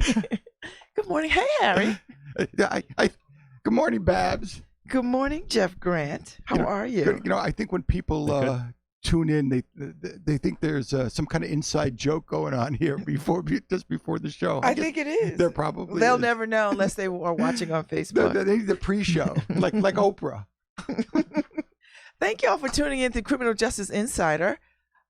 Good morning. Hey, Harry. Good morning, Babs. Good morning, Jeff Grant. How are you? I think when people tune in, they think there's some kind of inside joke going on here just before the show. I think it is. There probably They'll is. never know unless they are watching on Facebook. They need the pre-show, like Oprah. Thank you all for tuning in to Criminal Justice Insider.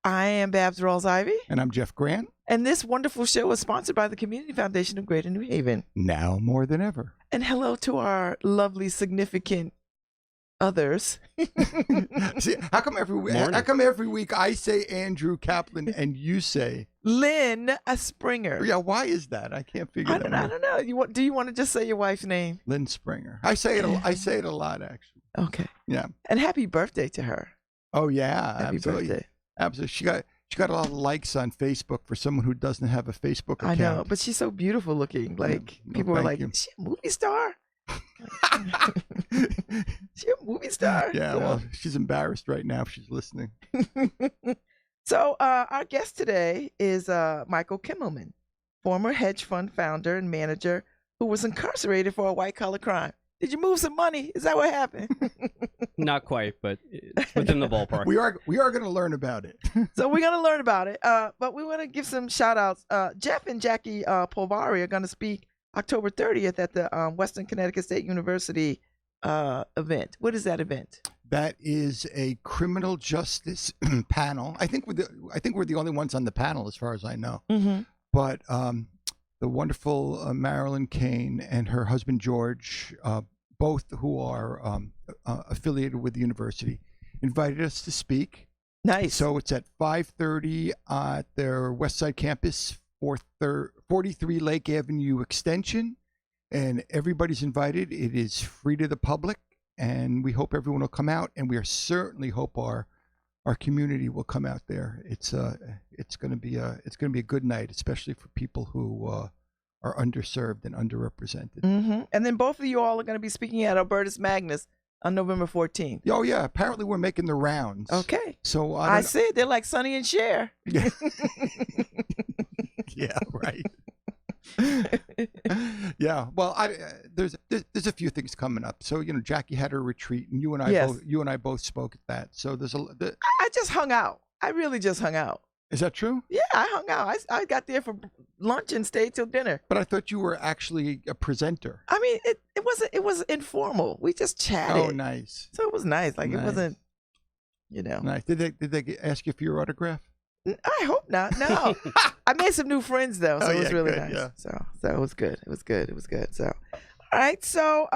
I am Babs Rawls-Ivy. And I'm Jeff Grant. And this wonderful show is sponsored by the Community Foundation of Greater New Haven. Now more than ever. And hello to our lovely, significant others. See, how come every week I say Andrew Kaplan and you say Lynn Springer? Yeah, why is that? I can't figure that out. I don't know. Do you want to just say your wife's name? Lynn Springer. I say it a lot, actually. Okay. Yeah. And happy birthday to her. Oh yeah, happy absolutely. Birthday. Absolutely. She got a lot of likes on Facebook for someone who doesn't have a Facebook account. I know, but she's so beautiful looking. Like people are like, "Is she a movie star?" She a movie star? Yeah, so. Well, she's embarrassed right now if she's listening. So our guest today is Michael Kimelman, former hedge fund founder and manager who was incarcerated for a white-collar crime. Did you move some money? Is that what happened? Not quite, but it's within the ballpark. We are going to learn about it. So we're going to learn about it. But we want to give some shout-outs. Jeff and Jackie Polvari are going to speak October 30th at the Western Connecticut State University event. What is that event? That is a criminal justice panel. I think we're the only ones on the panel, as far as I know. Mm-hmm. But the wonderful Marilyn Kane and her husband George, both who are affiliated with the university, invited us to speak. Nice. So it's at 5:30 at their West Side campus, 43 Lake Avenue Extension, and everybody's invited. It is free to the public, and we hope everyone will come out, and we certainly hope our community will come out there. It's going to be a good night, especially for people who are underserved and underrepresented. Mm-hmm. And then both of you all are going to be speaking at Albertus Magnus on November 14th. Oh yeah, apparently we're making the rounds. Okay. So I see it. They're like Sonny and Cher. Yeah. Yeah, right. Yeah. Well, there's a few things coming up. So Jackie had her retreat, and you and I both spoke at that. So I just hung out. I really just hung out. Is that true? Yeah, I hung out. I got there for lunch and stayed till dinner. But I thought you were actually a presenter. I mean, it was informal. We just chatted. Oh, nice. So it was nice. Like nice. It wasn't, Nice. Did they ask you for your autograph? I hope not. No. I made some new friends though, so it was really nice. Yeah. So it was good. It was good. So, all right. So,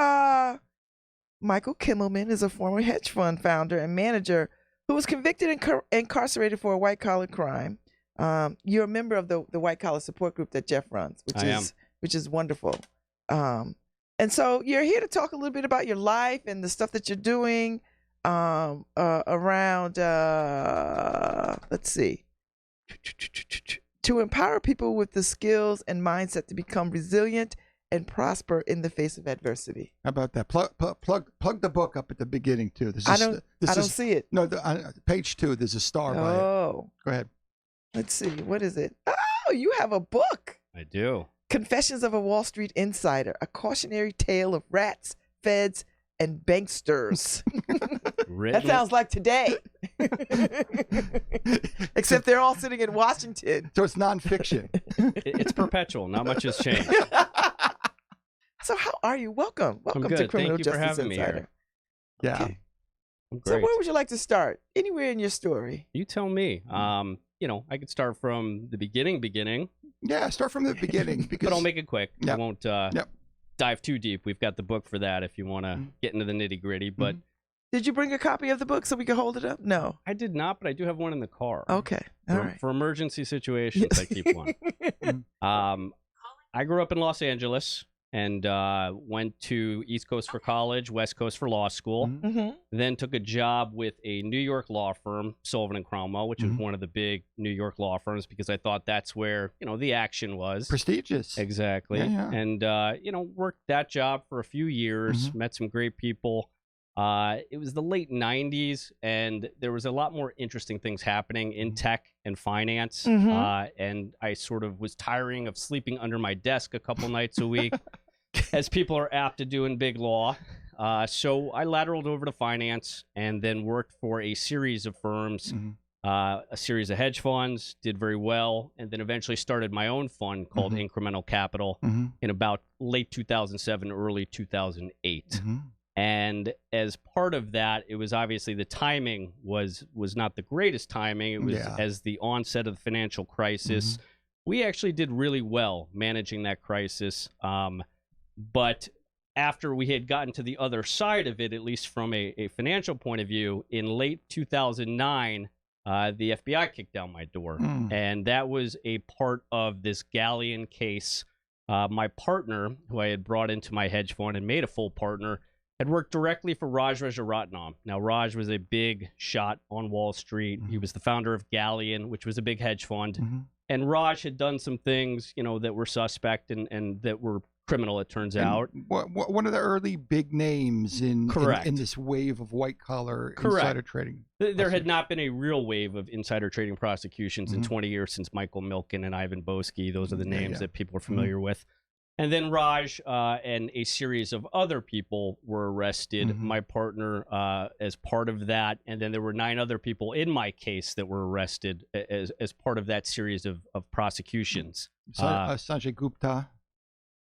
Michael Kimelman is a former hedge fund founder and manager who was convicted and incarcerated for a white-collar crime. You're a member of the white-collar support group that Jeff runs, which is wonderful. And so you're here to talk a little bit about your life and the stuff that you're doing around, let's see, to empower people with the skills and mindset to become resilient and prosper in the face of adversity. How about that? Plug the book up at the beginning too. I don't see it. No, page 2. There's a star by it. Oh, go ahead. Let's see. What is it? Oh, you have a book. I do. Confessions of a Wall Street Insider: A Cautionary Tale of Rats, Feds, and Banksters. That sounds like today. Except they're all sitting in Washington. So it's nonfiction. It's perpetual. Not much has changed. So how are you? Welcome I'm good. To Criminal Thank you Justice for having Insider. Me here. Yeah. Okay. I'm great. So where would you like to start? Anywhere in your story. You tell me. I could start from the beginning. Yeah, start from the beginning. But I'll make it quick. Yep. I won't dive too deep. We've got the book for that if you want to get into the nitty gritty. But did you bring a copy of the book so we can hold it up? No. I did not, but I do have one in the car. Okay. All right. For emergency situations, I keep one. I grew up in Los Angeles and went to East Coast for college, West Coast for law school. Mm-hmm. Then took a job with a New York law firm, Sullivan and Cromwell, which is one of the big New York law firms because I thought that's where, the action was. Prestigious. Exactly. Yeah. And, worked that job for a few years, met some great people. It was the late 90s, and there was a lot more interesting things happening in tech and finance. And I sort of was tiring of sleeping under my desk a couple nights a week, as people are apt to do in big law. So I lateraled over to finance and then worked for a series of firms, a series of hedge funds, did very well, and then eventually started my own fund called Incremental Capital in about late 2007, early 2008. And as part of that, it was obviously the timing was not the greatest timing. It was as the onset of the financial crisis. We actually did really well managing that crisis. But after we had gotten to the other side of it, at least from a financial point of view, in late 2009, the FBI kicked down my door. And that was a part of this galleon case. My partner, who I had brought into my hedge fund and made a full partner, had worked directly for Raj Rajaratnam. Now, Raj was a big shot on Wall Street. He was the founder of Galleon, which was a big hedge fund. And Raj had done some things, that were suspect and that were criminal, it turns out. One of the early big names in this wave of white-collar insider trading. There had not been a real wave of insider trading prosecutions in 20 years since Michael Milken and Ivan Boesky. Those are the names that people are familiar with. And then Raj and a series of other people were arrested. My partner as part of that. And then there were 9 other people in my case that were arrested as part of that series of prosecutions. Sanjay Gupta,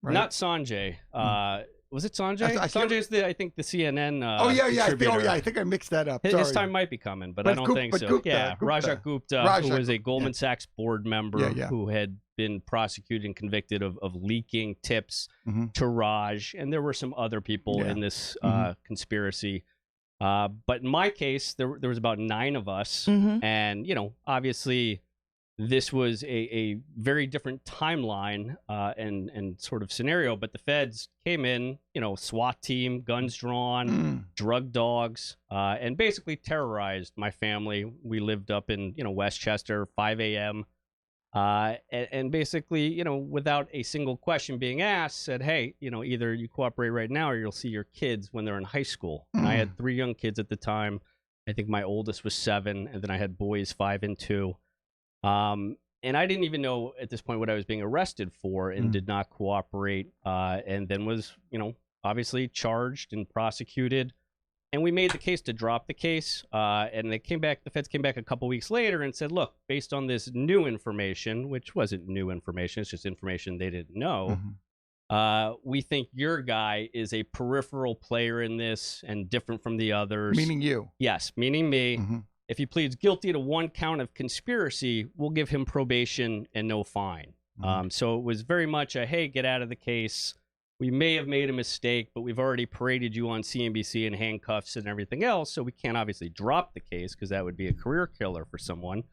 right? Not Sanjay. Was it Sanjay? Sanjay's I think the CNN I think I mixed that up. His time might be coming, but I don't think so. Gupta. Rajat Gupta, who was a Goldman Sachs board member who had been prosecuted and convicted of leaking tips to Raj. And there were some other people in this conspiracy. But in my case, there was about 9 of us. And, obviously this was a very different timeline and sort of scenario. But the feds came in, SWAT team, guns drawn, drug dogs, and basically terrorized my family. We lived up in, Westchester, 5 a.m. And basically, without a single question being asked, said, hey, either you cooperate right now or you'll see your kids when they're in high school. And I had 3 young kids at the time. I think my oldest was 7, and then I had boys 5 and 2. And I didn't even know at this point what I was being arrested for and did not cooperate. And then was, obviously charged and prosecuted. And we made the case to drop the case. And the feds came back a couple weeks later and said, look, based on this new information, which wasn't new information, it's just information they didn't know. We think your guy is a peripheral player in this and different from the others. Meaning you? Yes, meaning me. If he pleads guilty to 1 count of conspiracy, we'll give him probation and no fine. So it was very much a, hey, get out of the case. We may have made a mistake, but we've already paraded you on CNBC in handcuffs and everything else, so we can't obviously drop the case because that would be a career killer for someone.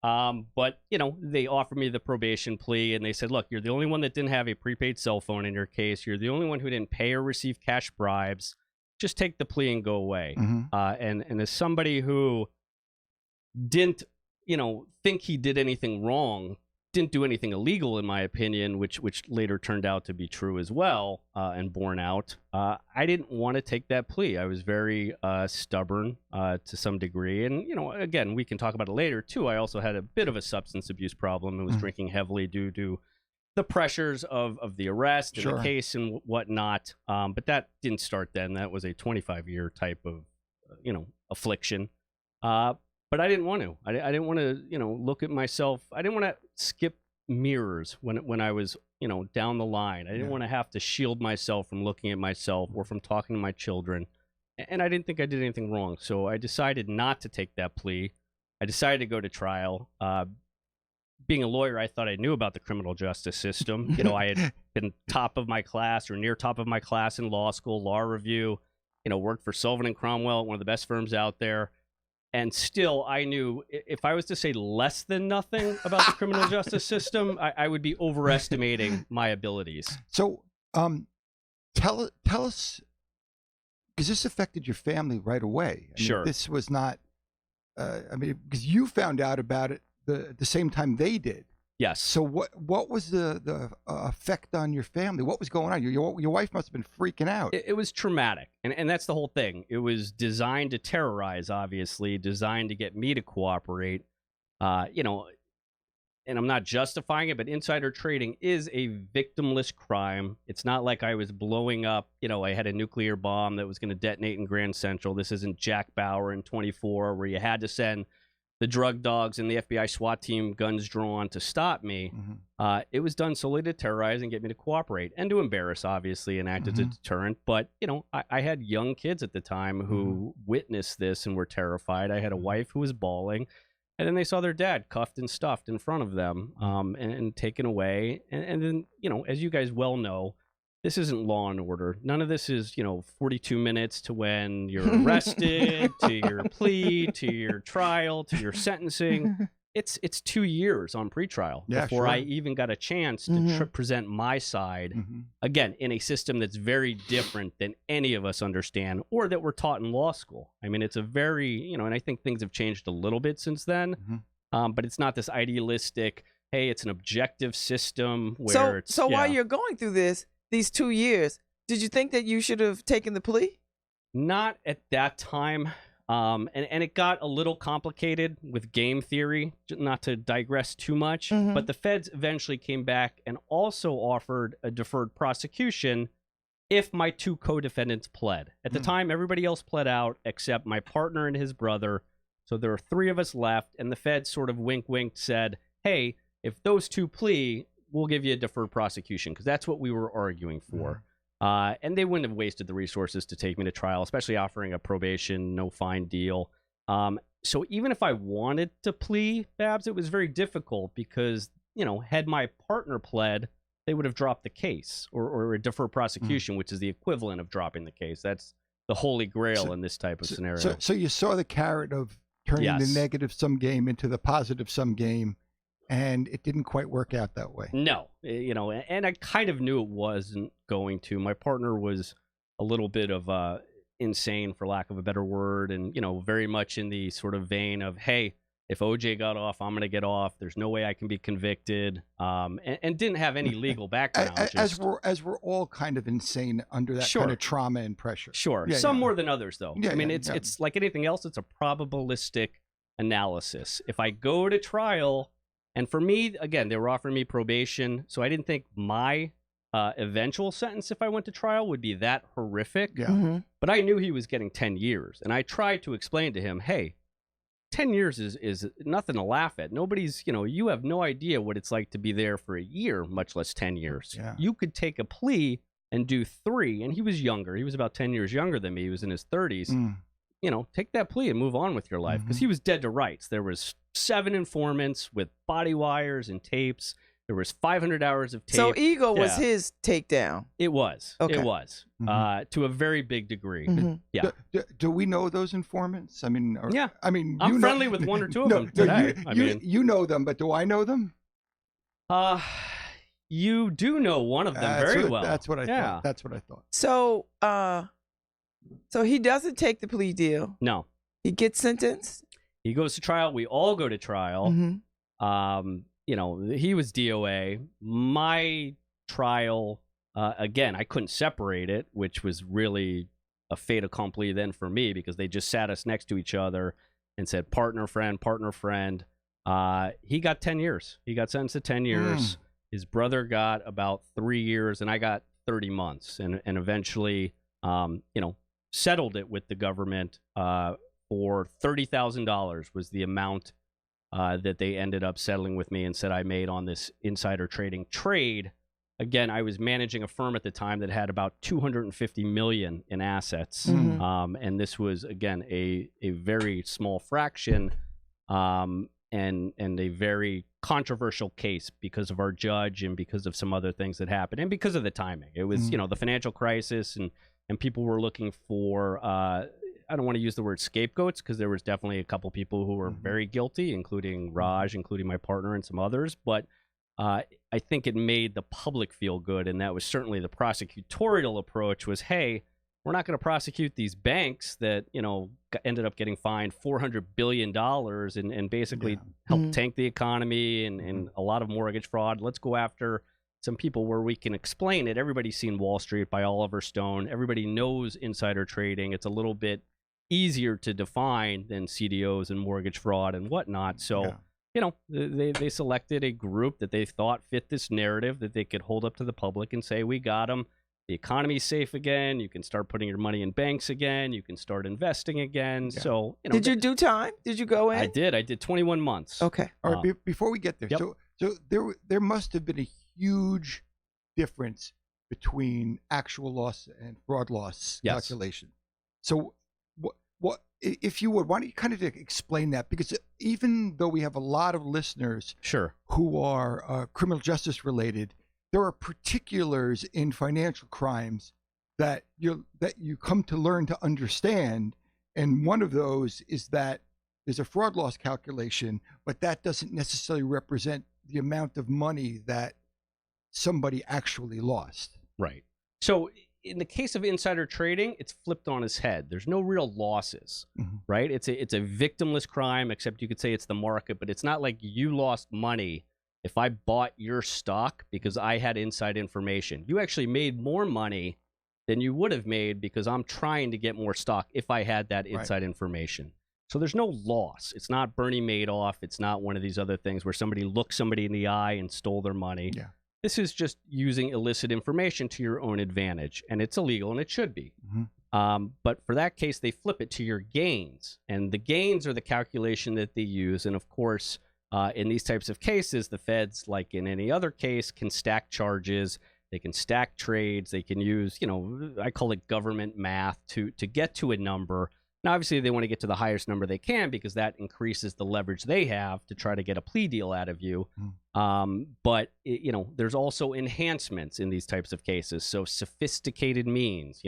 But, they offered me the probation plea, and they said, look, you're the only one that didn't have a prepaid cell phone in your case. You're the only one who didn't pay or receive cash bribes. Just take the plea and go away. And as somebody who didn't, think he did anything wrong, didn't do anything illegal, in my opinion, which later turned out to be true as well, and borne out. I didn't want to take that plea. I was very stubborn to some degree. And, again, we can talk about it later, too. I also had a bit of a substance abuse problem and was drinking heavily due to the pressures of the arrest and the case and whatnot. But that didn't start then. That was a 25-year type of, affliction. But I didn't want to. I didn't want to, look at myself. I didn't want to skip mirrors when I was, down the line. I didn't want to have to shield myself from looking at myself or from talking to my children. And I didn't think I did anything wrong. So I decided not to take that plea. I decided to go to trial. Being a lawyer, I thought I knew about the criminal justice system. I had been top of my class or near top of my class in law school, law review, worked for Sullivan and Cromwell, one of the best firms out there. And still, I knew if I was to say less than nothing about the criminal justice system, I would be overestimating my abilities. So tell us, because this affected your family right away. Sure. This was not, because you found out about it the same time they did. Yes. So what was the effect on your family? What was going on? Your wife must have been freaking out. It was traumatic, and that's the whole thing. It was designed to terrorize, obviously, designed to get me to cooperate. You know, and I'm not justifying it, but insider trading is a victimless crime. It's not like I was blowing up, you know, I had a nuclear bomb that was going to detonate in Grand Central. This isn't Jack Bauer in 24, where you had to send the drug dogs and the FBI SWAT team, guns drawn, to stop me. It was done solely to terrorize and get me to cooperate and to embarrass, obviously, and act as a deterrent. But, you know, I had young kids at the time who witnessed this and were terrified. I had a wife who was bawling. And then they saw their dad cuffed and stuffed in front of them and taken away. And then, you know, as you guys well know, this isn't Law and Order. None of this is, you know, 42 minutes to when you're arrested, to your plea, to your trial, to your sentencing. It's 2 years on pretrial before I even got a chance to present my side, again, in a system that's very different than any of us understand or that we're taught in law school. I mean, it's a very, you know, and I think things have changed a little bit since then, but it's not this idealistic, hey, it's an objective system where So while you're going through these 2 years, did you think that you should have taken the plea? Not at that time. And it got a little complicated with game theory, not to digress too much, but the feds eventually came back and also offered a deferred prosecution if my 2 co-defendants pled. At the time, everybody else pled out except my partner and his brother. So there are 3 of us left, and the feds sort of wink said, hey, if those 2 plea, we'll give you a deferred prosecution, because that's what we were arguing for. And they wouldn't have wasted the resources to take me to trial, especially offering a probation, no fine deal. So even if I wanted to plea, Babs, it was very difficult because, you know, had my partner pled, they would have dropped the case or a deferred prosecution, which is the equivalent of dropping the case. That's the holy grail in this type of scenario. So you saw the carrot of turning the negative sum game into the positive sum game. And it didn't quite work out that way. No, you know, and I kind of knew it wasn't going to. My partner was a little bit of insane, for lack of a better word, and, you know, very much in the sort of vein of, hey, if OJ got off, I'm going to get off. There's no way I can be convicted, and didn't have any legal background. As we're all kind of insane under that kind of trauma and pressure. Sure, some more than others, though. I mean, it's like anything else. It's a probabilistic analysis. If I go to trial. And for me, again, they were offering me probation, so I didn't think my eventual sentence, if I went to trial, would be that horrific. But I knew he was getting 10 years, and I tried to explain to him, hey, 10 years is nothing to laugh at. Nobody's, you know, you have no idea what it's like to be there for a year, much less 10 years. You could take a plea and do 3, and he was younger. He was about 10 years younger than me. He was in his 30s. You know, take that plea and move on with your life, because he was dead to rights. There was 7 informants with body wires and tapes. There was 500 hours of tape. So Eagle was his takedown. It was. Okay. It was to a very big degree. Yeah. Do we know those informants? I mean, I mean, I'm friendly with 1 or 2 of them today. You know them, but do I know them? You do know one of them very well. That's what I thought. That's what I thought. So he doesn't take the plea deal. No. He gets sentenced. He goes to trial. We all go to trial. You know, he was DOA. My trial, again, I couldn't separate it, which was really a fait accompli then for me, because they just sat us next to each other and said, partner, friend, partner, friend. He got 10 years. He got sentenced to 10 years. His brother got about 3 years, and I got 30 months. And eventually, you know, settled it with the government for $30,000 was the amount that they ended up settling with me and said I made on this insider trading trade. Again, I was managing a firm at the time that had about $250 million in assets. And this was, again, a very small fraction and a very controversial case because of our judge and because of some other things that happened and because of the timing. It was, you know, the financial crisis and people were looking for, I don't want to use the word scapegoats, because there was definitely a couple people who were very guilty, including Raj, including my partner and some others. But I think it made the public feel good. And that was certainly the prosecutorial approach was, hey, we're not going to prosecute these banks that, ended up getting fined $400 billion and basically helped tank the economy and a lot of mortgage fraud. Let's go after some people where we can explain it. Everybody's seen Wall Street by Oliver Stone. Everybody knows insider trading. It's a little bit easier to define than CDOs and mortgage fraud and whatnot. So, they selected a group that they thought fit this narrative that they could hold up to the public and say, we got them. The economy's safe again. You can start putting your money in banks again. You can start investing again. Yeah. So, did you do time? Did you go in? I did. I did 21 months. Okay. All right. Before we get there, Yep. so there must have been a huge difference between actual loss and fraud loss calculation. So, what if you would, why don't you kind of explain that? Because even though we have a lot of listeners, who are criminal justice related, there are particulars in financial crimes that you come to learn to understand, and one of those is that there's a fraud loss calculation, but that doesn't necessarily represent the amount of money that somebody actually lost. Right. So in the case of insider trading, it's flipped on its head. There's no real losses, right? It's a victimless crime, except you could say it's the market, but it's not like you lost money if I bought your stock because I had inside information. You actually made more money than you would have made because I'm trying to get more stock if I had that inside information. So there's no loss. It's not Bernie Madoff. It's not one of these other things where somebody looked somebody in the eye and stole their money. Yeah. This is just using illicit information to your own advantage, and it's illegal, and it should be. But for that case, they flip it to your gains, and the gains are the calculation that they use. And of course, in these types of cases, the feds, like in any other case, can stack charges. They can stack trades. They can use, I call it government math to get to a number. Now, obviously, they want to get to the highest number they can because that increases the leverage they have to try to get a plea deal out of you. But, there's also enhancements in these types of cases. So sophisticated means,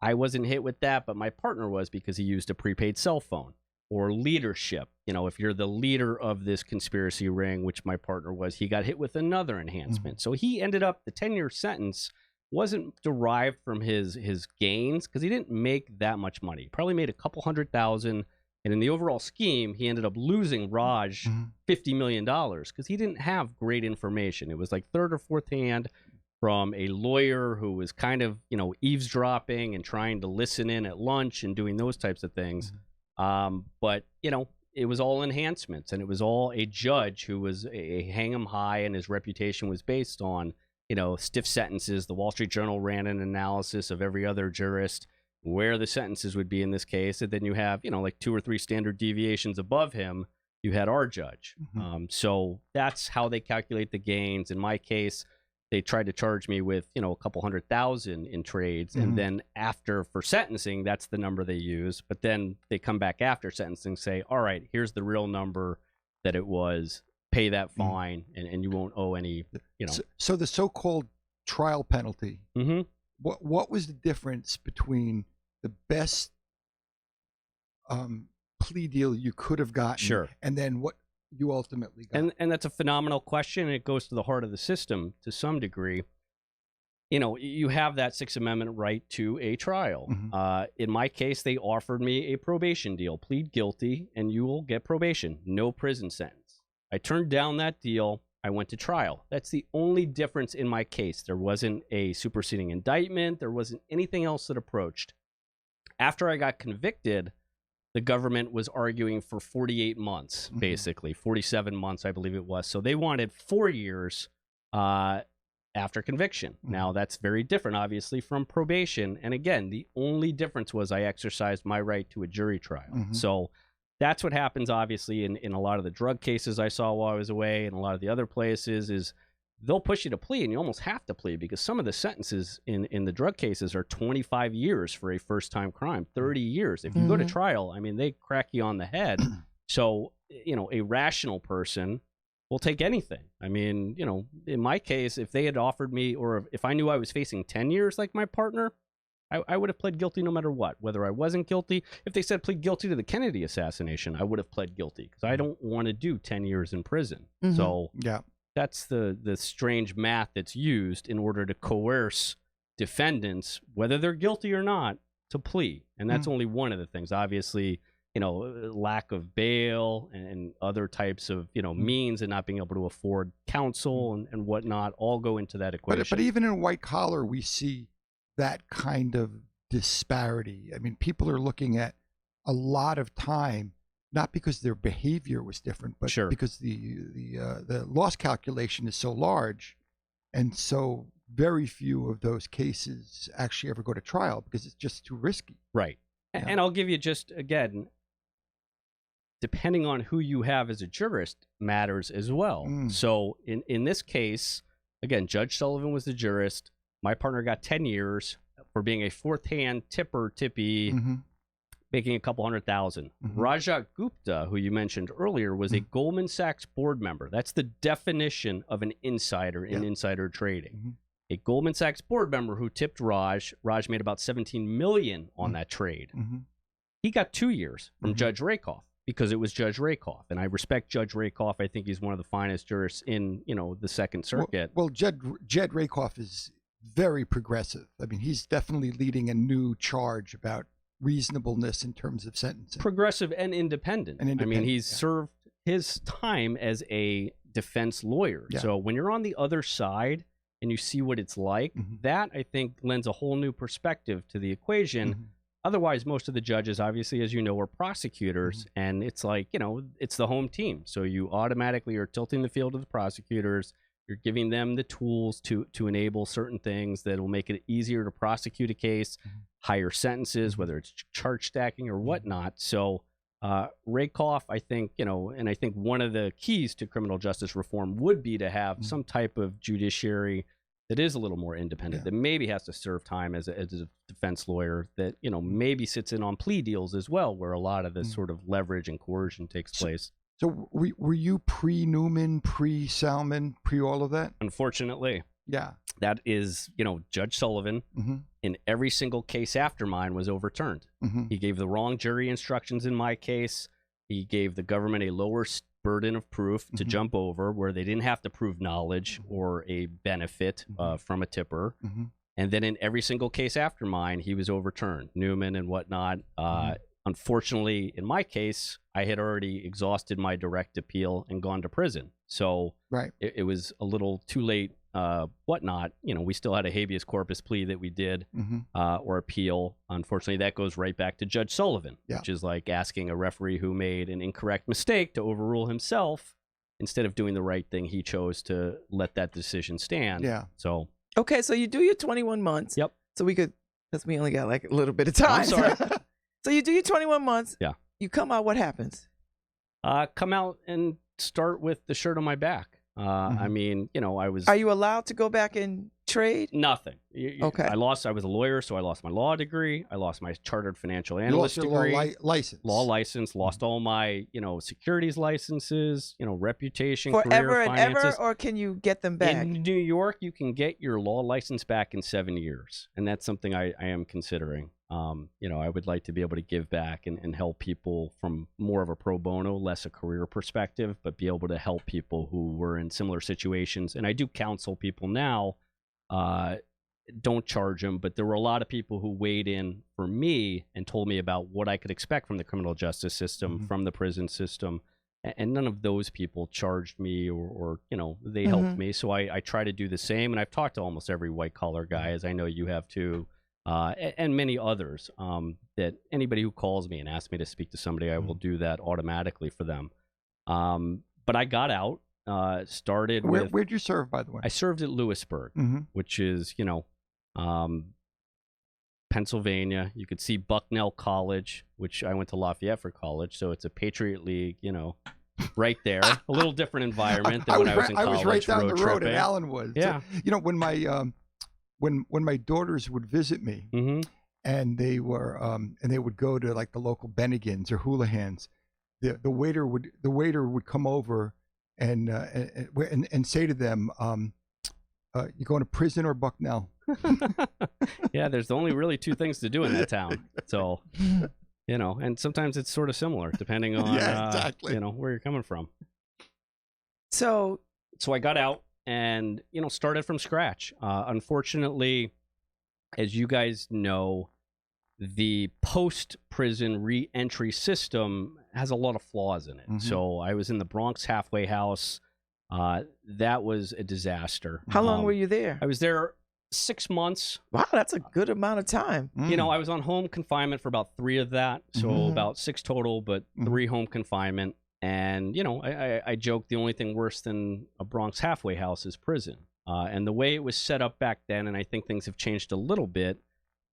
I wasn't hit with that, but my partner was because he used a prepaid cell phone. Or leadership. If you're the leader of this conspiracy ring, which my partner was, he got hit with another enhancement. So he ended up, the 10-year sentence wasn't derived from his gains because he didn't make that much money. He probably made a couple $100,000. And in the overall scheme, he ended up losing Raj $50 million because he didn't have great information. It was like third or fourth hand from a lawyer who was kind of, eavesdropping and trying to listen in at lunch and doing those types of things. But, it was all enhancements, and it was all a judge who was a hang 'em high, and his reputation was based on, stiff sentences. The Wall Street Journal ran an analysis of every other jurist, where the sentences would be in this case. And then you have, like 2 or 3 standard deviations above him, you had our judge. So that's how they calculate the gains. In my case, they tried to charge me with, a couple $100,000 in trades. And then for sentencing, that's the number they use. But then they come back after sentencing, say, all right, here's the real number that it was. Pay that fine, and you won't owe any, So the so-called trial penalty, what was the difference between the best plea deal you could have gotten and then what you ultimately got? And that's a phenomenal question, and it goes to the heart of the system to some degree. You have that Sixth Amendment right to a trial. In my case, they offered me a probation deal. Plead guilty, and you will get probation. No prison sentence. I turned down that deal. I went to trial. That's the only difference in my case. There wasn't a superseding indictment. There wasn't anything else that approached. After I got convicted, the government was arguing for 48 months, basically 47 months, I believe it was. So they wanted 4 years after conviction. Now, that's very different, obviously, from probation. And again, the only difference was I exercised my right to a jury trial. So that's what happens, obviously, in a lot of the drug cases I saw while I was away, and a lot of the other places, is they'll push you to plea, and you almost have to plea because some of the sentences in the drug cases are 25 years for a first-time crime, 30 years. If you go to trial, I mean, they crack you on the head. So, a rational person will take anything. I mean, in my case, if they had offered me, or if I knew I was facing 10 years like my partner, I would have pled guilty no matter what, whether I wasn't guilty. If they said plead guilty to the Kennedy assassination, I would have pled guilty because I don't want to do 10 years in prison. So that's the strange math that's used in order to coerce defendants, whether they're guilty or not, to plea, and that's only one of the things. Obviously, lack of bail and other types of means, and not being able to afford counsel and whatnot, all go into that equation. But even in white collar, we see that kind of disparity. I mean, people are looking at a lot of time, not because their behavior was different, but because the loss calculation is so large, and so very few of those cases actually ever go to trial because it's just too risky. Right. Yeah. And I'll give you just, again, depending on who you have as a jurist matters as well. So in this case, again, Judge Sullivan was the jurist. My partner got 10 years for being a fourth-hand tippy, making a couple $100,000. Rajat Gupta, who you mentioned earlier, was a Goldman Sachs board member. That's the definition of an insider in insider trading. A Goldman Sachs board member who tipped Raj. Raj made about $17 million on that trade. He got 2 years from Judge Rakoff because it was Judge Rakoff. And I respect Judge Rakoff. I think he's one of the finest jurists in, the Second Circuit. Well, Jed Rakoff is very progressive. I mean, he's definitely leading a new charge about reasonableness in terms of sentencing. Progressive and independent. I mean, he's served his time as a defense lawyer. So when you're on the other side and you see what it's like, that I think lends a whole new perspective to the equation. Otherwise, most of the judges, obviously, as you know, are prosecutors, and it's like, it's the home team. So you automatically are tilting the field to the prosecutors. You're giving them the tools to enable certain things that will make it easier to prosecute a case, higher sentences, whether it's charge stacking or whatnot. So Rakoff, I think, and I think one of the keys to criminal justice reform would be to have some type of judiciary that is a little more independent, that maybe has to serve time as a defense lawyer, that, maybe sits in on plea deals as well, where a lot of this sort of leverage and coercion takes place. So were you pre-Newman, pre-Salmon, pre all of that? Unfortunately. Yeah. That is, Judge Sullivan in every single case after mine was overturned. He gave the wrong jury instructions in my case. He gave the government a lower burden of proof to jump over, where they didn't have to prove knowledge or a benefit from a tipper. And then in every single case after mine, he was overturned, Newman and whatnot. Unfortunately, in my case, I had already exhausted my direct appeal and gone to prison. So it was a little too late, whatnot. We still had a habeas corpus plea that we did or appeal. Unfortunately, that goes right back to Judge Sullivan, which is like asking a referee who made an incorrect mistake to overrule himself. Instead of doing the right thing, he chose to let that decision stand. So okay, so you do your 21 months. Yep. So we could, because we only got like a little bit of time. I'm sorry. So you do your 21 months. Yeah. You come out, what happens? Come out and start with the shirt on my back. I mean, I was... Are you allowed to go back and trade? Nothing. Okay. I was a lawyer, so I lost my law degree. I lost my chartered financial analyst degree. You lost your law license. Lost all my, securities licenses, reputation, forever career, and finances. ever, or can you get them back? In New York, you can get your law license back in 7 years, and that's something I am considering. I would like to be able to give back and help people from more of a pro bono, less a career perspective, but be able to help people who were in similar situations. And I do counsel people now. Don't charge them, but there were a lot of people who weighed in for me and told me about what I could expect from the criminal justice system, from the prison system. And none of those people charged me or they helped me. So I try to do the same. And I've talked to almost every white collar guy, as I know you have too. And many others, that anybody who calls me and asks me to speak to somebody, I will do that automatically for them. But I got out, started with... Where'd you serve, by the way? I served at Lewisburg, which is, Pennsylvania. You could see Bucknell College, which I went to Lafayette for college, so it's a Patriot League, right there. A little different environment than when I was in college. I was right down the road tripping. at Allenwood. Yeah. So, when my... When my daughters would visit me, and they would go to like the local Bennigan's or Houlihan's, the waiter would come over and say to them, "You going to prison or Bucknell?" Yeah, there's only really two things to do in that town. So, and sometimes it's sort of similar depending on exactly. Where you're coming from. So I got out and started from scratch. Unfortunately, as you guys know, the post-prison re-entry system has a lot of flaws in it. Mm-hmm. So I was in the Bronx halfway house. That was a disaster. How long were you there? I was there 6 months. Wow, that's a good amount of time. You know, I was on home confinement for about 3 of that, so about 6 total, but 3 home confinement. And, you know, I joke the only thing worse than a Bronx halfway house is prison. And the way it was set up back then, and I think things have changed a little bit,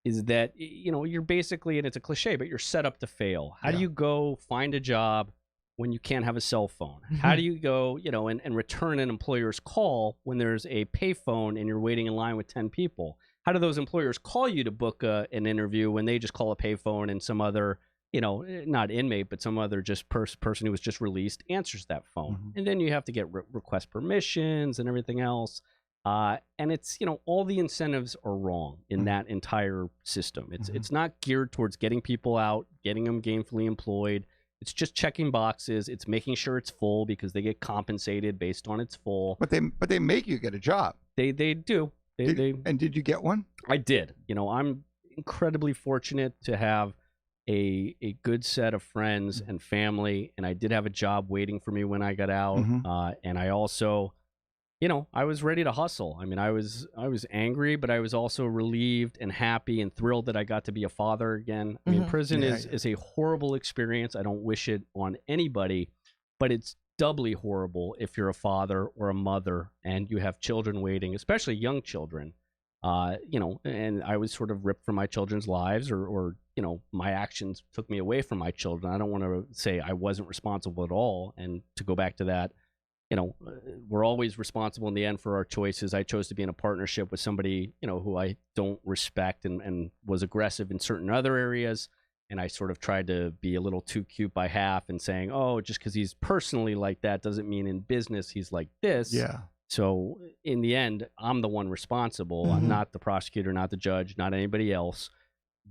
is that, you know, you're basically, and it's a cliche, but you're set up to fail. How do you go find a job when you can't have a cell phone? How do you go, you know, and return an employer's call when there's a payphone and you're waiting in line with 10 people? How do those employers call you to book an interview when they just call a payphone and some other, you know, not inmate, but some other just person who was just released answers that phone? And then you have to get request permissions and everything else. And it's, you know, all the incentives are wrong in that entire system. It's not geared towards getting people out, getting them gainfully employed. It's just checking boxes. It's making sure it's full because they get compensated based on it's full. But they make you get a job. They do. And did you get one? I did. You know, I'm incredibly fortunate to have a good set of friends and family, and I did have a job waiting for me when I got out. And I also, you know, I was ready to hustle. I mean, I was angry, but I was also relieved and happy and thrilled that I got to be a father again. I mean, prison is a horrible experience. I don't wish it on anybody, but it's doubly horrible if you're a father or a mother and you have children waiting, especially young children. You know, and I was sort of ripped from my children's lives, or you know, my actions took me away from my children. I don't want to say I wasn't responsible at all. And to go back to that, you know, we're always responsible in the end for our choices. I chose to be in a partnership with somebody, you know, who I don't respect and was aggressive in certain other areas. And I sort of tried to be a little too cute by half and saying, oh, just because he's personally like that doesn't mean in business he's like this. Yeah. So in the end, I'm the one responsible. I'm not the prosecutor, not the judge, not anybody else.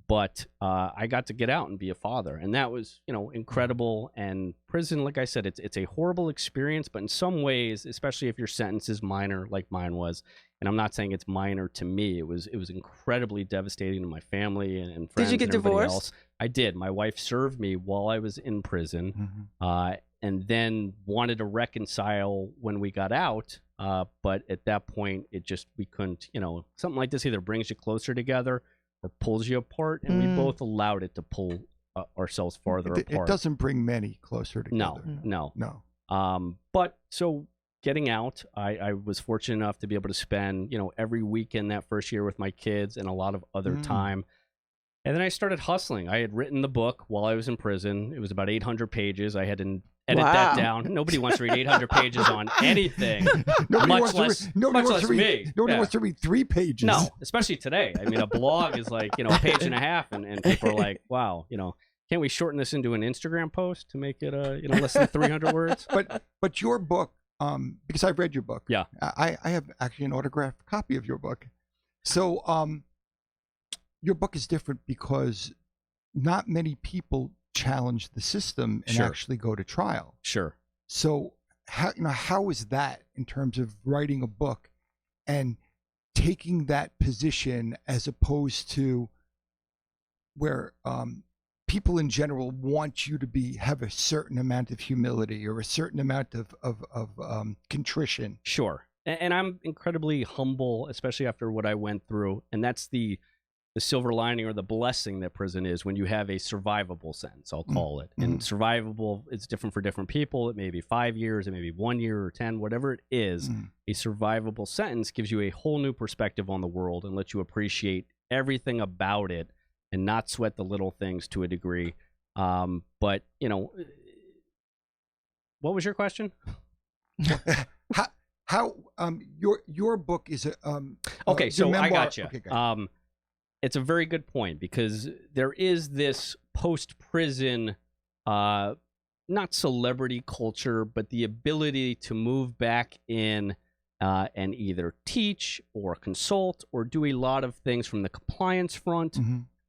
But I got to get out and be a father, and that was, you know, incredible. And prison, like I said, it's a horrible experience, but in some ways, especially if your sentence is minor, like mine was, and I'm not saying it's minor to me, it was incredibly devastating to my family and friends. Did you get and everybody divorced? else. I did. My wife served me while I was in prison, and then wanted to reconcile when we got out. But at that point, we couldn't. You know, something like this either brings you closer together or pulls you apart, and we both allowed it to pull ourselves farther apart. It doesn't bring many closer together. No. No. But so getting out, I was fortunate enough to be able to spend, you know, every weekend that first year with my kids and a lot of other time. And then I started hustling. I had written the book while I was in prison. It was about 800 pages. I had to edit that down. Nobody wants to read 800 pages on anything, much less me. Nobody wants to read 3 pages. No, especially today. I mean, a blog is like, you know, a page and a half, and people are like, wow, you know, can't we shorten this into an Instagram post to make it, you know, less than 300 words? But your book, because I've read your book. Yeah. I have actually an autographed copy of your book. So your book is different because not many people challenge the system and actually go to trial. Sure. So how is that in terms of writing a book and taking that position as opposed to where people in general want you to have a certain amount of humility or a certain amount of contrition? Sure. And I'm incredibly humble, especially after what I went through. And that's the silver lining or the blessing that prison is when you have a survivable sentence, I'll call it. And survivable, it's different for different people. It may be 5 years, it may be 1 year or 10, whatever it is. A survivable sentence gives you a whole new perspective on the world and lets you appreciate everything about it and not sweat the little things to a degree. But, you know, what was your question? How your book is okay, so memoir. I got you. Okay, it's a very good point because there is this post-prison, not celebrity culture, but the ability to move back in and either teach or consult or do a lot of things from the compliance front.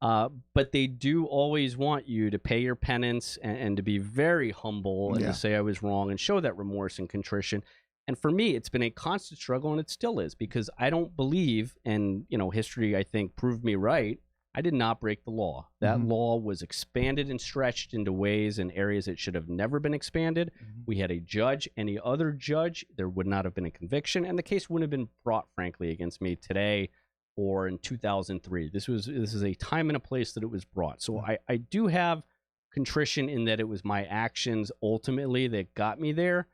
But they do always want you to pay your penance and to be very humble and to say I was wrong and show that remorse and contrition. And for me, it's been a constant struggle, and it still is, because I don't believe, and, you know, history, I think, proved me right, I did not break the law. That Mhm. law was expanded and stretched into ways and areas it should have never been expanded. We had a judge, any other judge, there would not have been a conviction, and the case wouldn't have been brought, frankly, against me today or in 2003. This is a time and a place that it was brought. So I do have contrition in that it was my actions ultimately that got me there.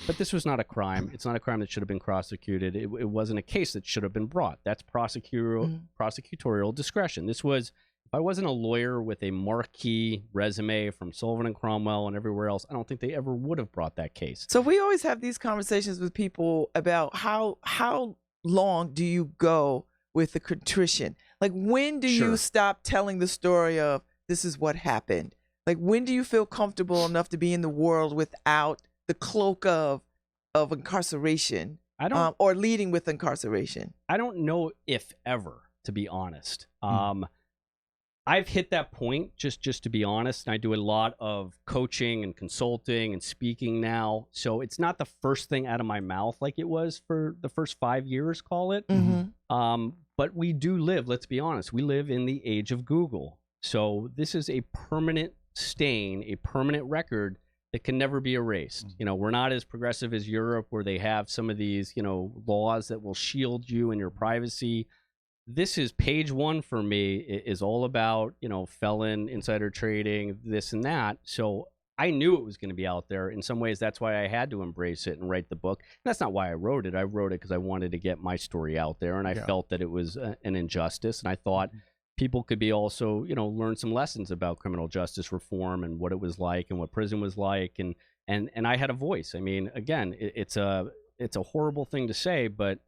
But this was not a crime. It's not a crime that should have been prosecuted. It wasn't a case that should have been brought. That's prosecutorial discretion. This was, if I wasn't a lawyer with a marquee resume from Sullivan and Cromwell and everywhere else, I don't think they ever would have brought that case. So we always have these conversations with people about how long do you go with the contrition? Like, when do you stop telling the story of this is what happened? Like, when do you feel comfortable enough to be in the world without the cloak of incarceration, or leading with incarceration? I don't know if ever, to be honest. I've hit that point, just to be honest, and I do a lot of coaching and consulting and speaking now. So it's not the first thing out of my mouth like it was for the first 5 years, call it. But we do live, let's be honest, we live in the age of Google. So this is a permanent stain, a permanent record that can never be erased. You know, we're not as progressive as Europe, where they have some of these, laws that will shield you and your privacy. This is page one for me. It is all about, felon, insider trading, this and that. So I knew it was going to be out there. In some ways, that's why I had to embrace it and write the book. And that's not why I wrote it. I wrote it because I wanted to get my story out there, and I felt that it was an injustice. And I thought people could be also, learn some lessons about criminal justice reform and what it was like and what prison was like. And I had a voice. I mean, again, it's a horrible thing to say, but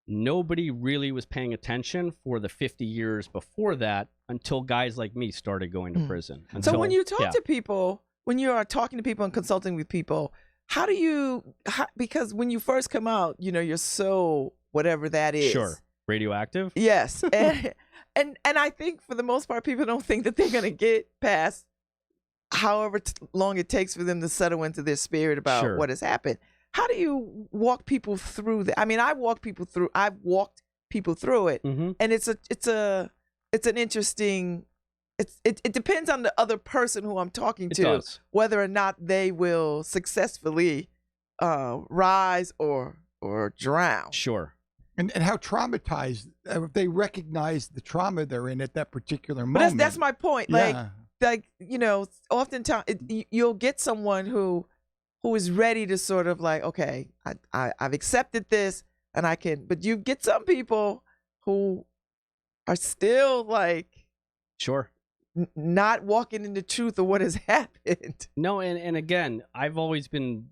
nobody really was paying attention for the 50 years before that until guys like me started going to prison. So when you talk to people, when you are talking to people and consulting with people, because when you first come out, you're so whatever that is. Sure. Radioactive? Yes. And I think for the most part, people don't think that they're going to get past however long it takes for them to settle into their spirit about what has happened. How do you walk people through that? I mean, I've walked people through it, and it's an interesting. It depends on the other person who I'm talking to, whether or not they will successfully rise or drown. Sure. And how traumatized, if they recognize the trauma they're in at that particular moment. But that's my point. Like, oftentimes you'll get someone who is ready to sort of like, okay, I've accepted this and I can, but you get some people who are still like, not walking in the truth of what has happened. No, and again, I've always been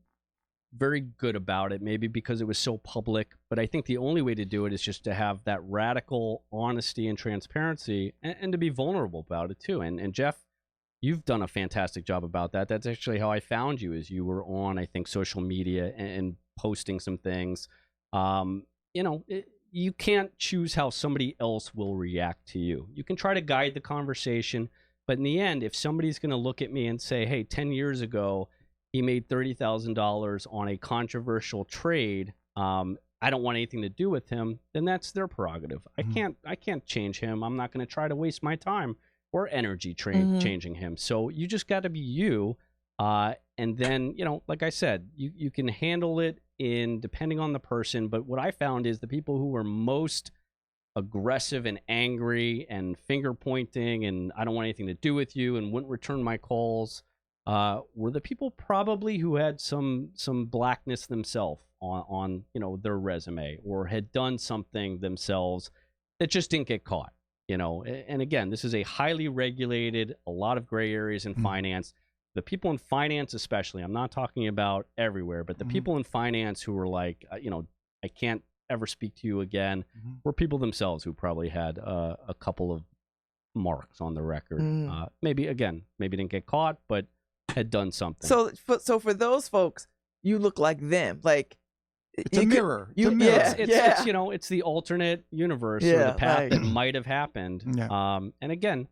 very good about it, maybe because it was so public, but I think the only way to do it is just to have that radical honesty and transparency, and to be vulnerable about it too. And Jeff, you've done a fantastic job about that. That's actually how I found you, is you were on, I think, social media and posting some things. You can't choose how somebody else will react to you. You can try to guide the conversation, but in the end, if somebody's going to look at me and say, hey, 10 years ago, he made $30,000 on a controversial trade, I don't want anything to do with him, then that's their prerogative. I can't change him. I'm not going to try to waste my time or energy changing him. So you just got to be you. And then, like I said, you can handle it depending on the person. But what I found is the people who were most aggressive and angry and finger pointing and I don't want anything to do with you and wouldn't return my calls were the people probably who had some blackness themselves on their resume, or had done something themselves that just didn't get caught. And again, this is a highly regulated, a lot of gray areas in finance. The people in finance, especially, I'm not talking about everywhere, but the people in finance who were like, I can't ever speak to you again, were people themselves who probably had a couple of marks on the record. Maybe didn't get caught, but had done something. So for those folks, you look like them. Like, it's a mirror. It's the alternate universe or the path that might have happened. And again,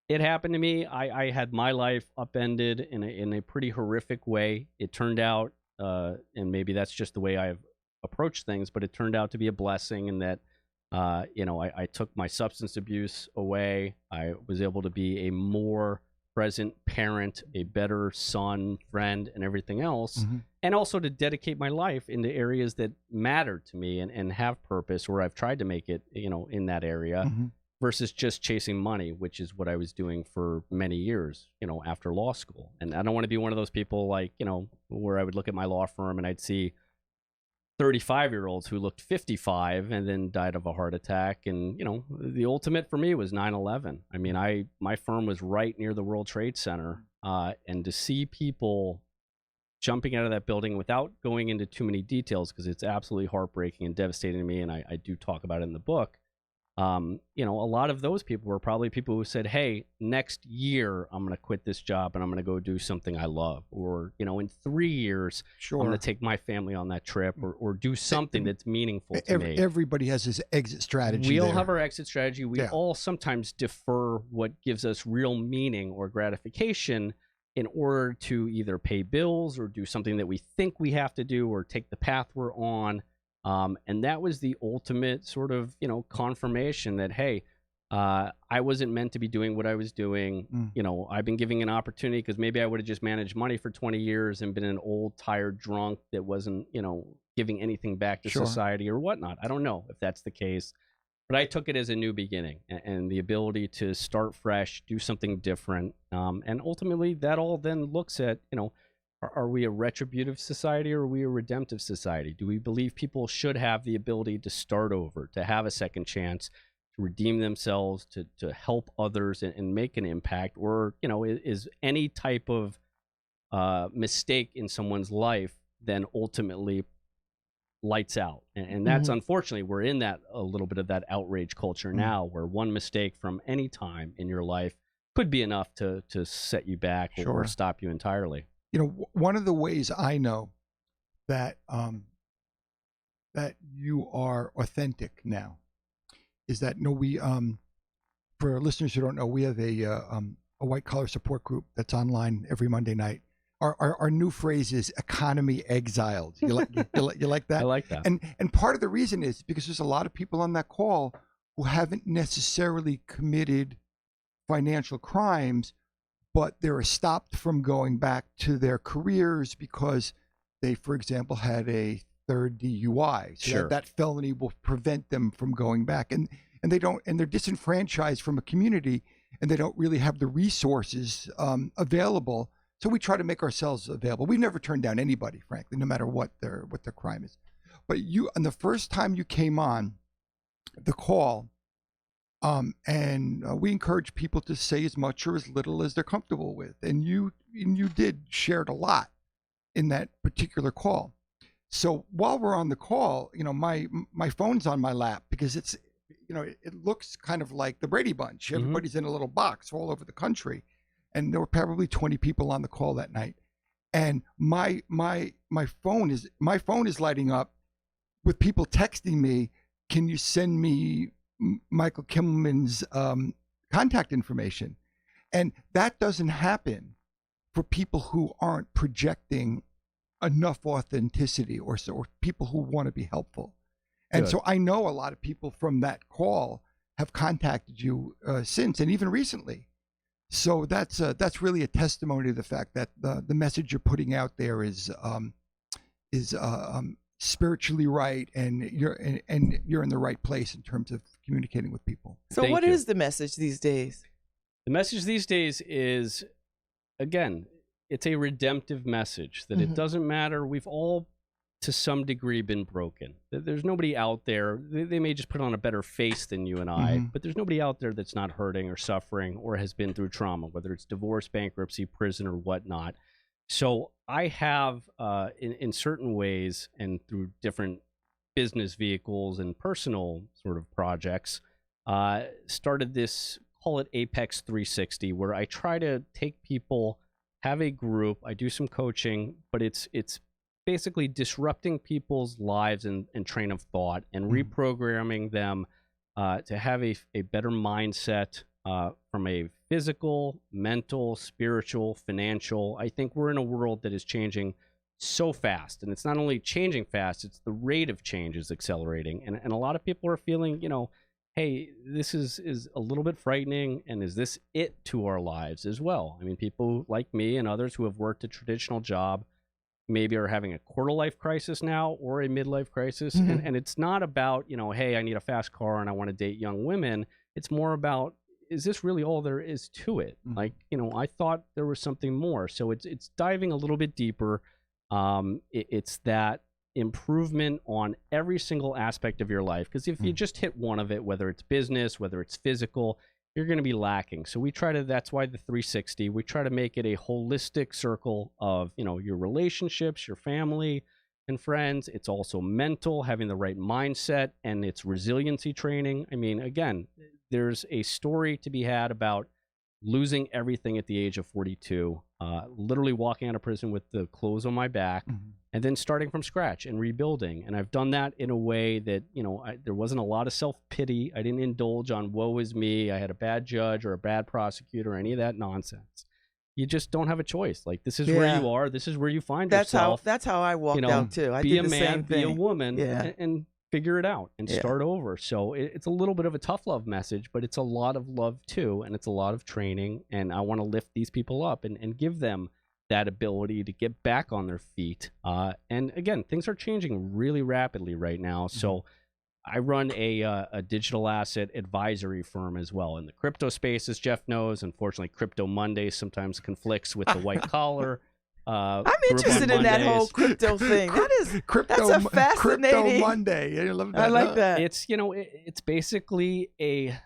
it happened to me. I had my life upended in a pretty horrific way. It turned out, and maybe that's just the way I've approached things, but it turned out to be a blessing in that I took my substance abuse away. I was able to be a more present parent, a better son, friend, and everything else. And also to dedicate my life into areas that matter to me and have purpose, or I've tried to make it, in that area, versus just chasing money, which is what I was doing for many years, after law school. And I don't want to be one of those people where I would look at my law firm and I'd see 35-year-olds who looked 55 and then died of a heart attack. And, the ultimate for me was 9/11. I mean, my firm was right near the World Trade Center. And to see people jumping out of that building without going into too many details, because it's absolutely heartbreaking and devastating to me, and I do talk about it in the book. A lot of those people were probably people who said, hey, next year I'm going to quit this job and I'm going to go do something I love. Or, in 3 years, I'm going to take my family on that trip or do something that's meaningful to me. Everybody has his exit strategy. We all have our exit strategy. We all sometimes defer what gives us real meaning or gratification in order to either pay bills or do something that we think we have to do or take the path we're on. And that was the ultimate sort of, confirmation that, hey, I wasn't meant to be doing what I was doing. I've been giving an opportunity because maybe I would have just managed money for 20 years and been an old, tired drunk that wasn't, giving anything back to society or whatnot. I don't know if that's the case, but I took it as a new beginning and the ability to start fresh, do something different. And ultimately that all then looks at, are we a retributive society or are we a redemptive society? Do we believe people should have the ability to start over, to have a second chance, to redeem themselves, to help others and make an impact? Or, is any type of mistake in someone's life then ultimately lights out? And that's unfortunately, we're in that a little bit of that outrage culture now, where one mistake from any time in your life could be enough to set you back or stop you entirely. One of the ways I know that that you are authentic now is that we for listeners who don't know, we have a white collar support group that's online every Monday night. Our new phrase is economy exiled. You like that? I like that. And part of the reason is because there's a lot of people on that call who haven't necessarily committed financial crimes, but they're stopped from going back to their careers because they, for example, had a third DUI. So that felony will prevent them from going back. And they're disenfranchised from a community, and they don't really have the resources available. So we try to make ourselves available. We've never turned down anybody, frankly, no matter what their crime is. But and the first time you came on the call, and we encourage people to say as much or as little as they're comfortable with. And you did shared a lot in that particular call. So while we're on the call, my phone's on my lap because it's, it looks kind of like the Brady Bunch. Everybody's in a little box all over the country. And there were probably 20 people on the call that night. And my phone is lighting up with people texting me, can you send me Michael Kimelman's contact information? And that doesn't happen for people who aren't projecting enough authenticity or people who want to be helpful. And so I know a lot of people from that call have contacted you since, and even recently. So that's really a testimony to the fact that the message you're putting out there is spiritually right, and you're in the right place in terms of communicating with people. So what is the message these days? The message these days is, again, it's a redemptive message that it doesn't matter. We've all, to some degree, been broken. There's nobody out there. They may just put on a better face than you and I, but there's nobody out there that's not hurting or suffering or has been through trauma, whether it's divorce, bankruptcy, prison, or whatnot. So I have, in certain ways and through different business vehicles and personal sort of projects, started this, call it Apex 360, where I try to take people, have a group, I do some coaching, but it's basically disrupting people's lives and train of thought and reprogramming them to have a better mindset from a physical, mental, spiritual, financial. I think we're in a world that is changing so fast, and it's not only changing fast, it's the rate of change is accelerating, and a lot of people are feeling, hey, this is a little bit frightening, and is this it to our lives as well? I mean, people like me and others who have worked a traditional job maybe are having a quarter life crisis now or a midlife crisis. Mhm. And it's not about, hey, I need a fast car and I want to date young women. It's more about, is this really all there is to it? Mhm. Like, I thought there was something more. So it's diving a little bit deeper. It's that improvement on every single aspect of your life. Because if you just hit one of it, whether it's business, whether it's physical, you're going to be lacking. So that's why the 360, we try to make it a holistic circle of, your relationships, your family and friends. It's also mental, having the right mindset, and it's resiliency training. I mean, again, there's a story to be had about losing everything at the age of 42, literally walking out of prison with the clothes on my back, and then starting from scratch and rebuilding. And I've done that in a way that, there wasn't a lot of self-pity. I didn't indulge on woe is me. I had a bad judge or a bad prosecutor or any of that nonsense. You just don't have a choice. Like, this is where you are. This is where you find yourself. That's how I walked out too. I be did a the man, same be a thing. woman, Yeah. and figure it out and start over. So it's a little bit of a tough love message, but it's a lot of love too, and it's a lot of training. And I want to lift these people up and give them that ability to get back on their feet. And again, things are changing really rapidly right now. So I run a digital asset advisory firm as well in the crypto space, as Jeff knows. Unfortunately, Crypto Monday sometimes conflicts with the white collar. I'm interested in that whole crypto thing. That's a fascinating. Crypto Monday. I love that. I like that. It's it's basically a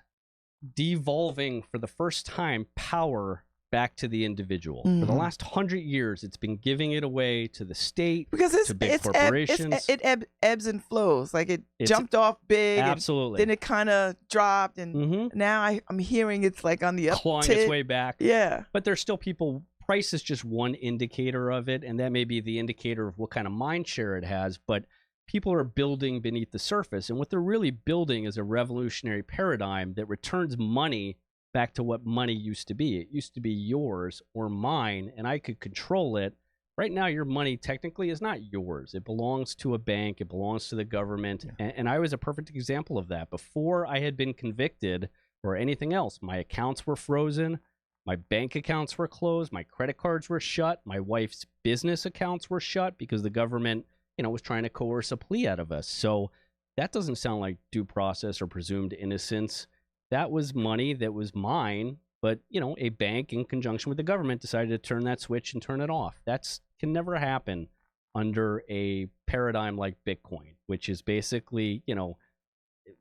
devolving for the first time power back to the individual. For the last 100 years, it's been giving it away to the state, because to big corporations. It ebbs and flows. Like it jumped off big, absolutely. And then it kind of dropped, and now I'm hearing it's like on the clawing its way back. Yeah, but there's still people. Price is just one indicator of it, and that may be the indicator of what kind of mind share it has. But people are building beneath the surface, and what they're really building is a revolutionary paradigm that returns money back to what money used to be. It used to be yours or mine, and I could control it. Right now, your money technically is not yours. It belongs to a bank. It belongs to the government. Yeah. And I was a perfect example of that. Before I had been convicted or anything else, my accounts were frozen. My bank accounts were closed. My credit cards were shut. My wife's business accounts were shut because the government, was trying to coerce a plea out of us. So that doesn't sound like due process or presumed innocence. That was money that was mine, but, a bank in conjunction with the government decided to turn that switch and turn it off. That can never happen under a paradigm like Bitcoin, which is basically,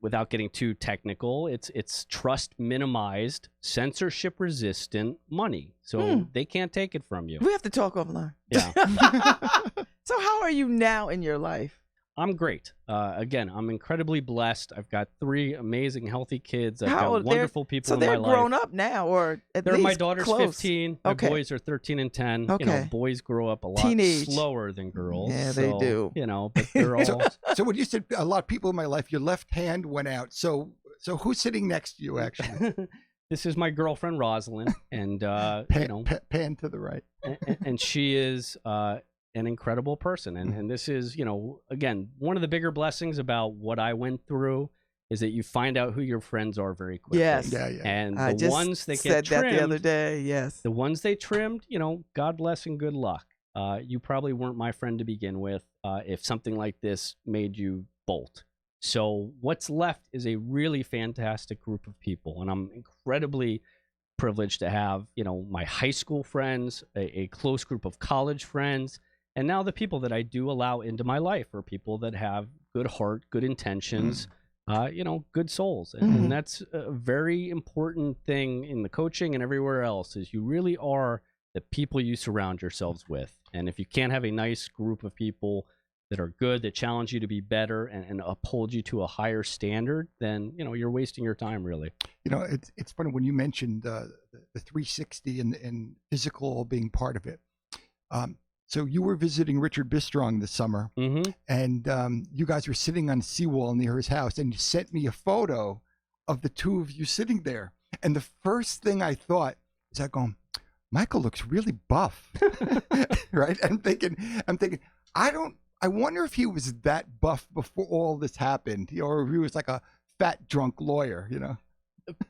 without getting too technical, it's trust minimized, censorship resistant money. So they can't take it from you. We have to talk offline. Yeah. So how are you now in your life? I'm great. Again, I'm incredibly blessed. I've got 3 amazing, healthy kids. I've How got old? wonderful people So in my they're life. grown up now, or at least My daughter's close. 15. Okay. My boys are 13 and 10. Okay. Boys grow up a lot Teenage. slower than girls. Yeah, they do. But they're all. So when you said a lot of people in my life, your left hand went out. So who's sitting next to you, actually? This is my girlfriend, Rosalind, and pan to the right. and she is an incredible person. And this is, again, one of the bigger blessings about what I went through is that you find out who your friends are very quickly. Yes. Yeah. And I the just ones that said get trimmed, that the other day. Yes. the ones they trimmed, God bless and good luck. You probably weren't my friend to begin with if something like this made you bolt. So what's left is a really fantastic group of people. And I'm incredibly privileged to have, my high school friends, a close group of college friends. And now the people that I do allow into my life are people that have good heart, good intentions, good souls. And that's a very important thing in the coaching and everywhere else is you really are the people you surround yourselves with. And if you can't have a nice group of people that are good, that challenge you to be better and uphold you to a higher standard, then, you're wasting your time, really. It's funny when you mentioned the 360 and physical being part of it. So you were visiting Richard Bistrong this summer, and you guys were sitting on a seawall near his house, and you sent me a photo of the 2 of you sitting there. And the first thing I thought is, Michael looks really buff, right? I'm thinking, I wonder if he was that buff before all this happened, or if he was like a fat drunk lawyer,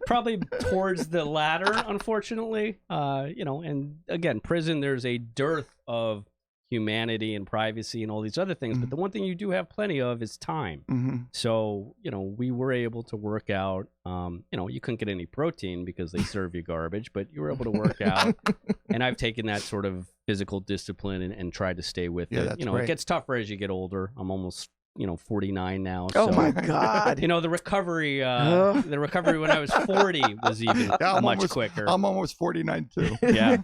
Probably towards the latter, unfortunately. And again, prison, there's a dearth of humanity and privacy and all these other things. But the one thing you do have plenty of is time. So, we were able to work out. You couldn't get any protein because they serve you garbage, but you were able to work out. And I've taken that sort of physical discipline and tried to stay with it. That's great. It gets tougher as you get older. I'm almost 49 now. Oh so, my God. the recovery when I was 40 was even much quicker. I'm almost 49 too. Yeah.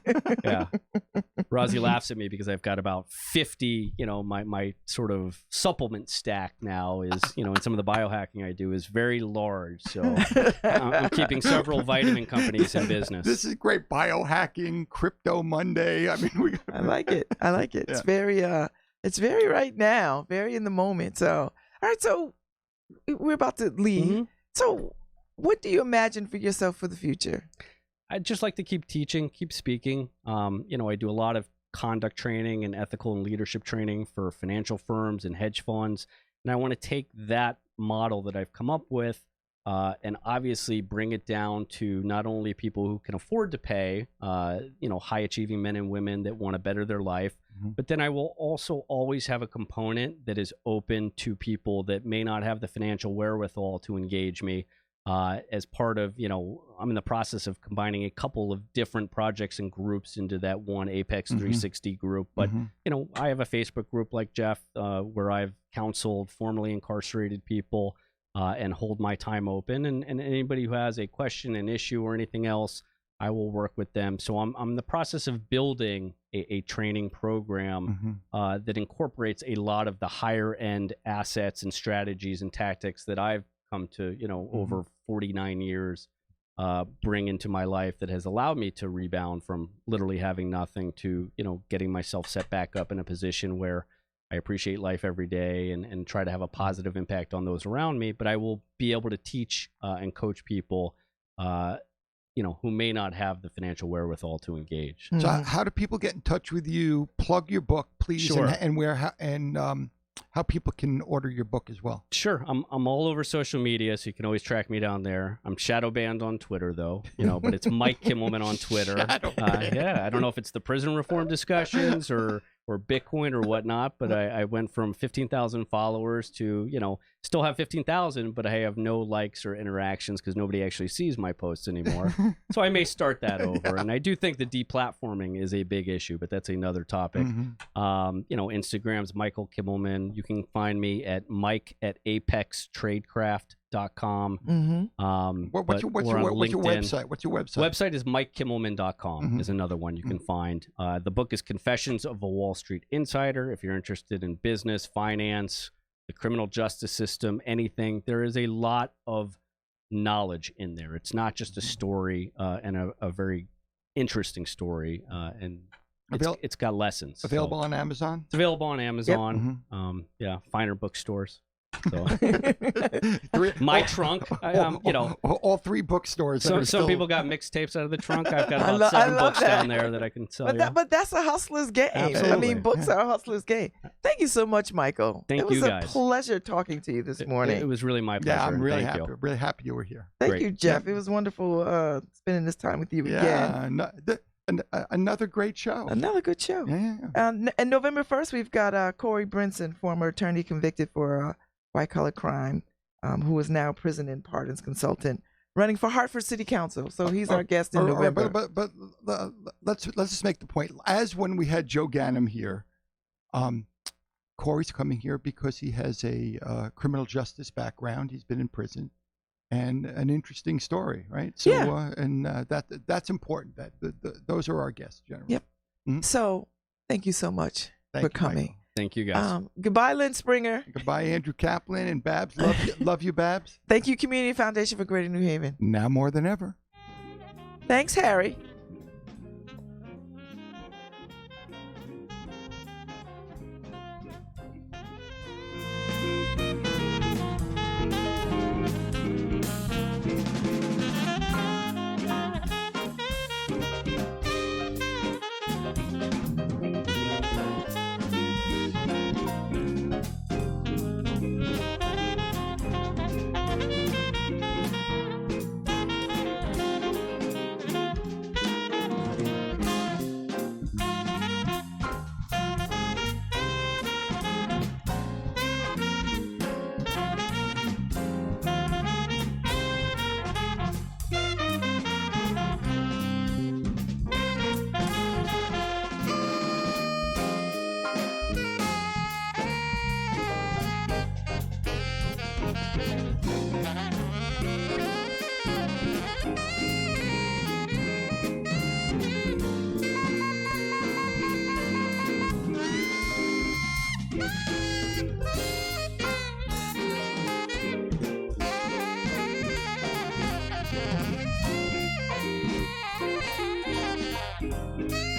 Rosie laughs at me because I've got about 50, my sort of supplement stack now is, and some of the biohacking I do is very large. So I'm keeping several vitamin companies in business. This is great. Biohacking, Crypto Monday. I mean, I like it. Yeah. It's very right now, very in the moment. So, all right. So we're about to leave. So what do you imagine for yourself for the future? I'd just like to keep teaching, keep speaking. I do a lot of conduct training and ethical and leadership training for financial firms and hedge funds. And I want to take that model that I've come up with and obviously bring it down to not only people who can afford to pay, high achieving men and women that want to better their life, but then I will also always have a component that is open to people that may not have the financial wherewithal to engage me. As part of, I'm in the process of combining a couple of different projects and groups into that one Apex 360 group. But, I have a Facebook group like Jeff where I've counseled formerly incarcerated people and hold my time open. And anybody who has a question, an issue, or anything else, I will work with them. So I'm in the process of building a training program that incorporates a lot of the higher end assets and strategies and tactics that I've come to, over 49 years, bring into my life that has allowed me to rebound from literally having nothing to, getting myself set back up in a position where I appreciate life every day and try to have a positive impact on those around me. But I will be able to teach and coach people, who may not have the financial wherewithal to engage. So how do people get in touch with you? Plug your book, please, Sure. and where, how people can order your book as well. Sure. I'm all over social media, so you can always track me down there. I'm shadow banned on Twitter, though, but it's Mike Kimelman on Twitter. I don't know if it's the prison reform discussions or Bitcoin or whatnot, but I went from 15,000 followers to, still have 15,000, but I have no likes or interactions because nobody actually sees my posts anymore. So I may start that over. And I do think the deplatforming is a big issue, but that's another topic. Instagram's Michael Kimelman. You can find me at mike@apextradecraft.com. What's your website? What's your website? Website is mikekimelman.com is another one you can find. The book is Confessions of a Wall Street Insider. If you're interested in business, finance, the criminal justice system, anything, there is a lot of knowledge in there. It's not just a story and a very interesting story. And it's got lessons. Available on Amazon? It's available on Amazon. Yep. Finer bookstores. So my trunk, all three bookstores. Some people got mixtapes out of the trunk. I've got about 7 books down there that I can sell you. But that's a hustler's game. Absolutely. I mean, books are a hustler's game. Thank you so much, Michael. Thank you guys. It was a pleasure talking to you this morning. It was really my pleasure. Yeah, I'm really Thank happy. you. Really happy you were here. Thank you, Jeff. It was wonderful spending this time with you again. Another great show. Another good show. Yeah. And November 1st, we've got Corey Brinson, former attorney convicted for white-collar crime, who is now prison and pardons consultant, running for Hartford City Council. So he's our guest in November. But let's just make the point. As when we had Joe Ganim here, Corey's coming here because he has a criminal justice background. He's been in prison, and an interesting story, right? So, that's important. That those are our guests generally. Yep. So thank you so much for coming. Michael. Thank you, guys. Goodbye, Lynn Springer. Goodbye, Andrew Kaplan and Babs. Love you, Babs. Thank you, Community Foundation for Greater New Haven. Now more than ever. Thanks, Harry. Bye.